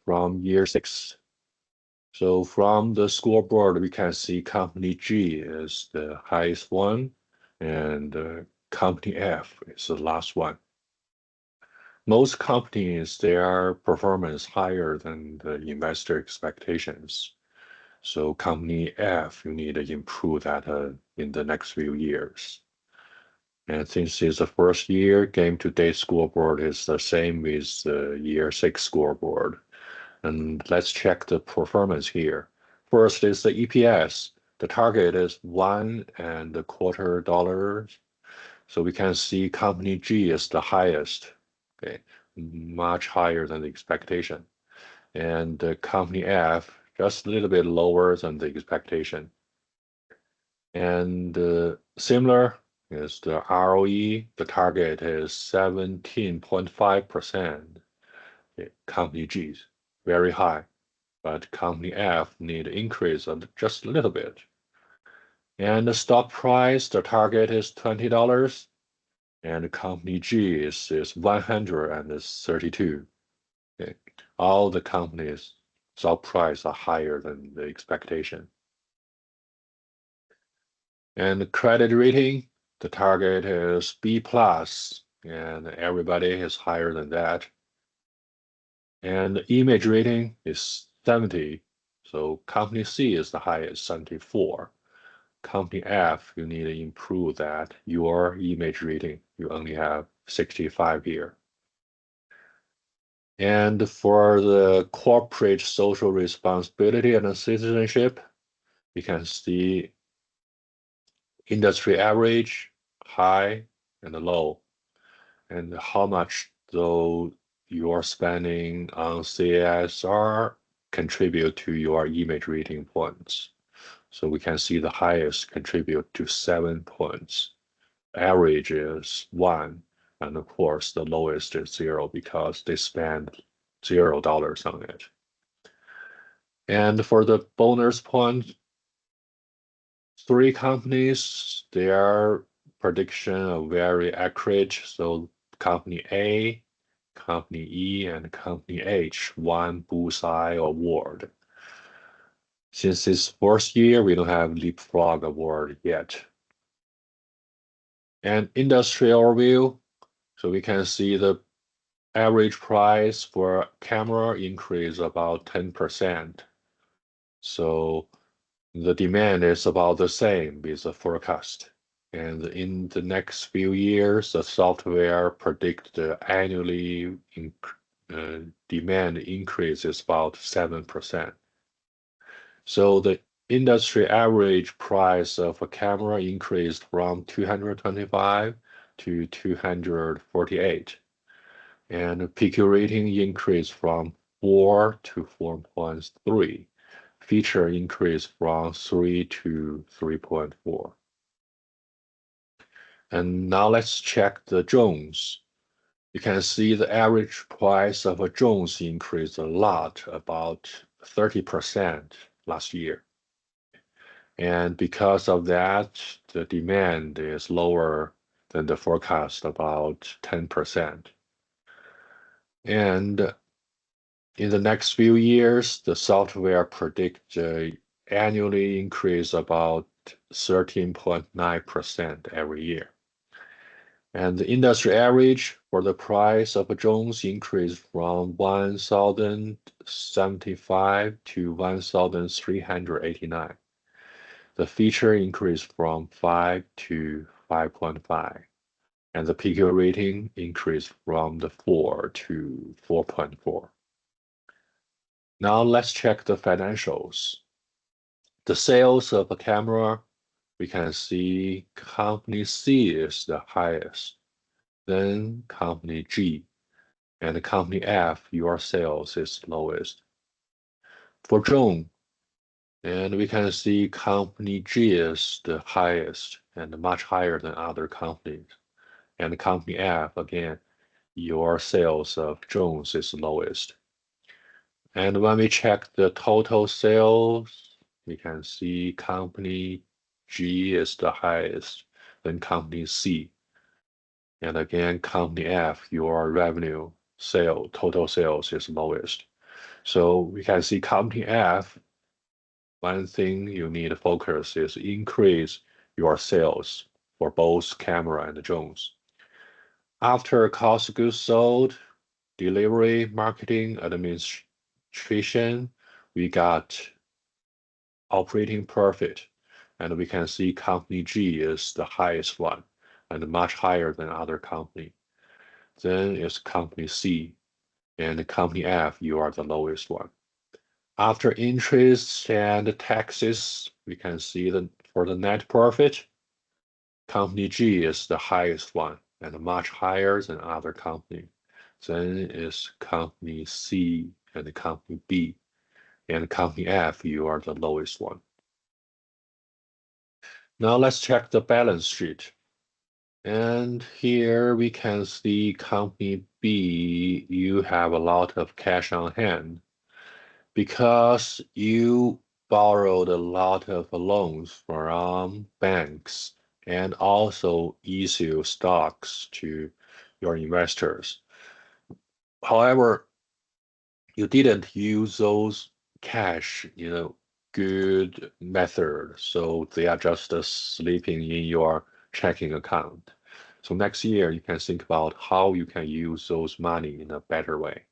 from year 6. So from the scoreboard, we can see company G is the highest one, and company F is the last one. Most companies, their performance higher than the investor expectations. So company F, you need to improve that in the next few years. And since it's the first year, game to date scoreboard is the same with the year 6 scoreboard. And let's check the performance here. First is the EPS. The target is $1.25. So we can see company G is the highest, okay, much higher than the expectation. And company F just a little bit lower than the expectation. And similar is the ROE. The target is 17.5%. Company G is very high, but company F need increase just a little bit. And the stock price, the target is $20, and company G is 132. Okay. All the companies' stock price are higher than the expectation. And the credit rating, the target is B+, and everybody is higher than that. And the image rating is 70. So company C is the highest, 74. Company F, you need to improve that. Your image rating, you only have 65 here. And for the corporate social responsibility and citizenship, you can see industry average, high, and low. And how much though you're spending on CSR contribute to your image rating points. So we can see the highest contribute to 7 points. Average is 1, and of course the lowest is 0 because they spend $0 on it. And for the bonus point, 3 companies, their prediction are very accurate. So company A, company E, and company H won Bullseye Award. Since it's first year, we don't have Leapfrog Award yet. And industry overview, so we can see the average price for camera increase about 10%. So the demand is about the same with the forecast. And in the next few years, the software predict the annually demand increase is about 7%. So the industry average price of a camera increased from 225 to 248. And PQ rating increased from 4 to 4.3. Feature increase from 3 to 3.4. And now let's check the drones. You can see the average price of a drones increased a lot, about 30% last year. And because of that, the demand is lower than the forecast, about 10%. And in the next few years, the software predicts annually increase about 13.9% every year. And the industry average for the price of drones increased from 1,075 to 1,389. The feature increased from 5 to 5.5. And the PQ rating increased from the 4 to 4.4. Now let's check the financials. The sales of a camera, we can see company C is the highest, then company G, and company F, your sales is lowest. For drone, and we can see company G is the highest and much higher than other companies. And company F, again, your sales of drones is lowest. And when we check the total sales, we can see company G is the highest, then company C. And again, company F, your revenue total sales is lowest. So we can see company F, one thing you need to focus is increase your sales for both camera and drones. After cost of goods sold, delivery, marketing, administration, we got operating profit. And we can see company G is the highest one and much higher than other company. Then is company C, and company F, you are the lowest one. After interest and taxes, we can see that for the net profit, company G is the highest one and much higher than other company. Then is company C and company B, and company F, you are the lowest one. Now let's check the balance sheet. And here we can see company B, you have a lot of cash on hand because you borrowed a lot of loans from banks and also issue stocks to your investors. However, you didn't use those cash, good method, so they are just sleeping in your checking account. So next year you can think about how you can use those money in a better way.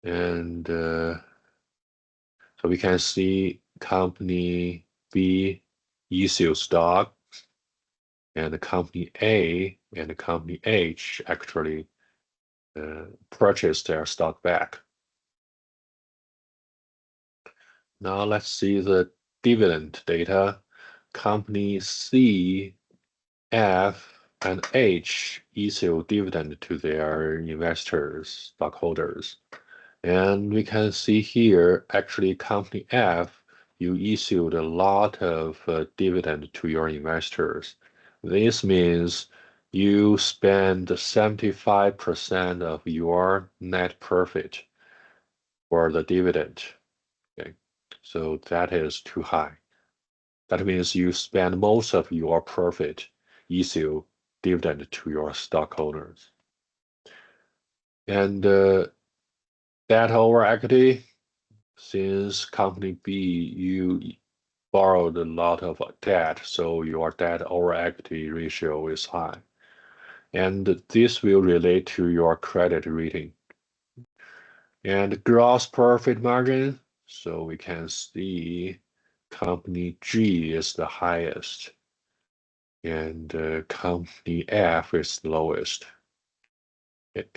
And so we can see company B issue stock, and the company A and the company H actually purchase their stock back. Now let's see the dividend data. Company C, F, and H issue dividend to their investors, stockholders. And we can see here, actually, company F, you issued a lot of dividend to your investors. This means you spend 75% of your net profit for the dividend. Okay, so that is too high. That means you spend most of your profit issue dividend to your stockholders. And debt over equity, since company B, you borrowed a lot of debt, so your debt over equity ratio is high. And this will relate to your credit rating. And gross profit margin, so we can see company G is the highest, and company F is the lowest.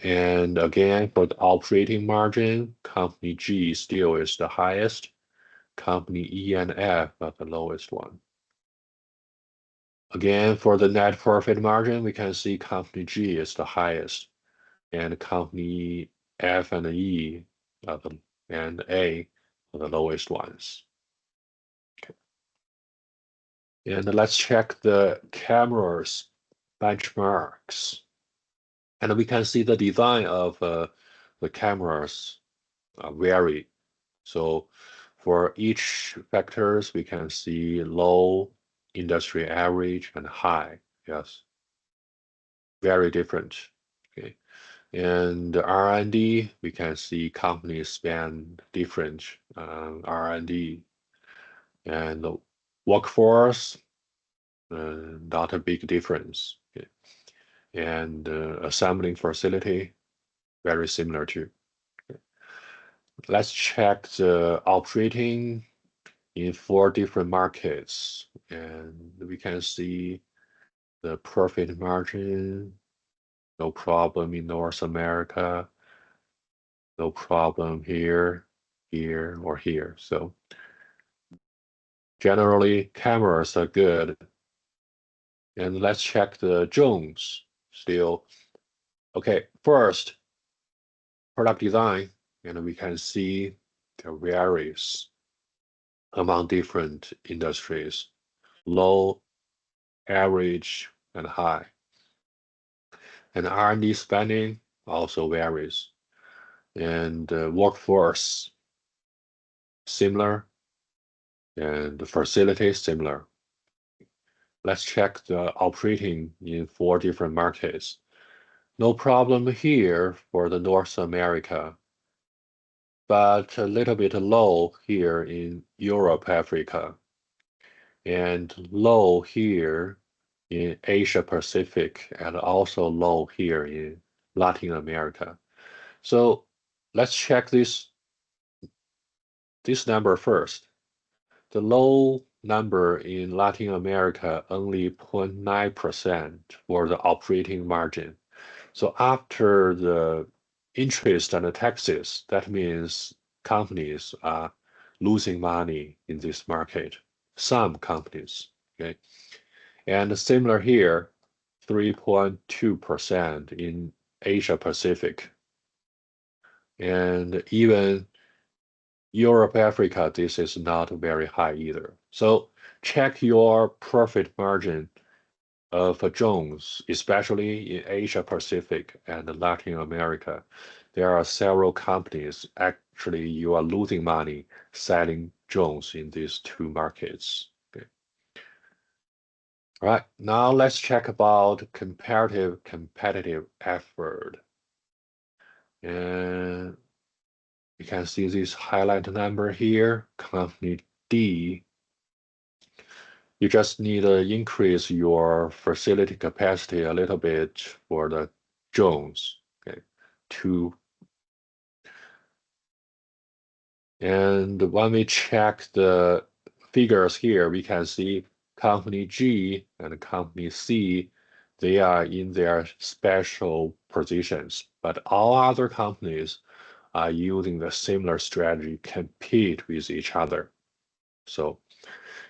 And again, for the operating margin, company G still is the highest. Company E and F are the lowest one. Again, for the net profit margin, we can see company G is the highest, and company F and E and A are the lowest ones. Okay. And let's check the cameras benchmarks. And we can see the design of the cameras vary. So for each factors, we can see low, industry average, and high. Yes, very different. Okay, and R&D, we can see companies spend different R&D, and the workforce, not a big difference. Okay. And assembling facility, very similar too. Okay. Let's check the operating in 4 different markets, and we can see the profit margin, no problem in North America, no problem here, here, or here. So generally, cameras are good. And let's check the drones still. Okay, first, product design, and we can see the varies among different industries, low, average, and high. And R&D spending also varies. And workforce, similar, and the facility, similar. Let's check the operating in 4 different markets. No problem here for the North America. but a little bit low here in Europe, Africa, and low here in Asia Pacific, and also low here in Latin America. So let's check this number first. The low number in Latin America only 0.9% for the operating margin. So after the interest and the taxes, that means companies are losing money in this market. Some companies, okay? And similar here, 3.2% in Asia Pacific. And even Europe, Africa, this is not very high either. So check your profit margin of Jones, especially in Asia Pacific and Latin America. There are several companies, actually you are losing money selling Jones in these two markets. Okay. All right, now let's check about competitive effort. And you can see this highlight number here, company D. You just need to increase your facility capacity a little bit for the Jones, okay, and when we check the figures here, we can see company G and company C, they are in their special positions, but all other companies are using the similar strategy, compete with each other. So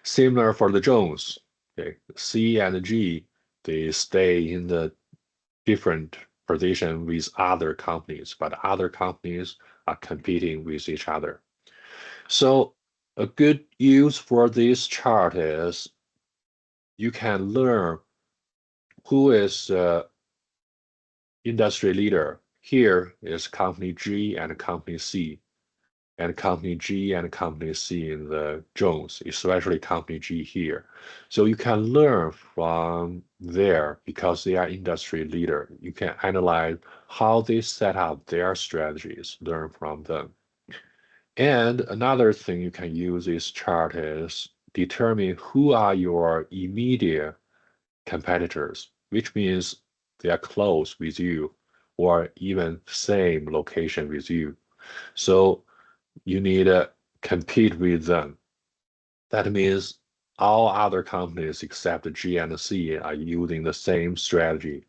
similar for the Jones, okay, C and G, they stay in the different position with other companies, but other companies are competing with each other. So a good use for this chart is you can learn who is industry leader. Here is company G and company C, and company G and company C in the Jones, especially company G here. So you can learn from there because they are industry leader. You can analyze how they set up their strategies, learn from them. And another thing you can use this chart is determine who are your immediate competitors, which means they are close with you or even same location with you. So you need to compete with them. That means all other companies except G and C are using the same strategy.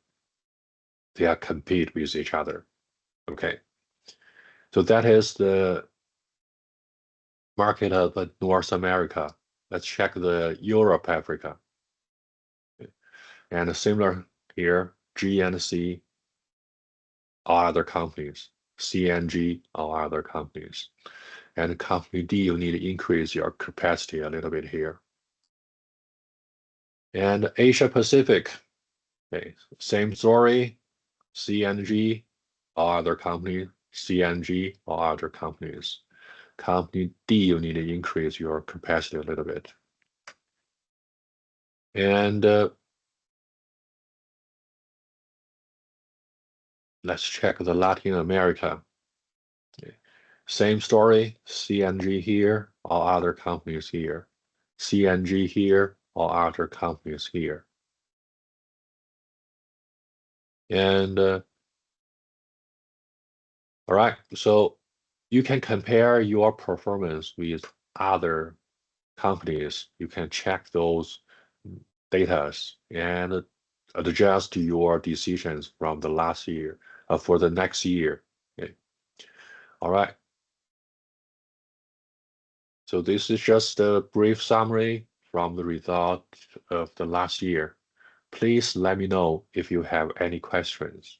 They are compete with each other. Okay. So that is the market of North America. Let's check the Europe, Africa. And similar here, G and C, all other companies. C and G, all other companies. And company D, you need to increase your capacity a little bit here. And Asia Pacific, okay, same story, C and G, all other companies, C and G, all other companies. Company D, you need to increase your capacity a little bit. And let's check the Latin America. Okay. Same story, CNG here, all other companies here. CNG here, all other companies here. And all right, so you can compare your performance with other companies. You can check those data and adjust your decisions from the last year for the next year. Okay. All right. So this is just a brief summary from the result of the last year. Please let me know if you have any questions.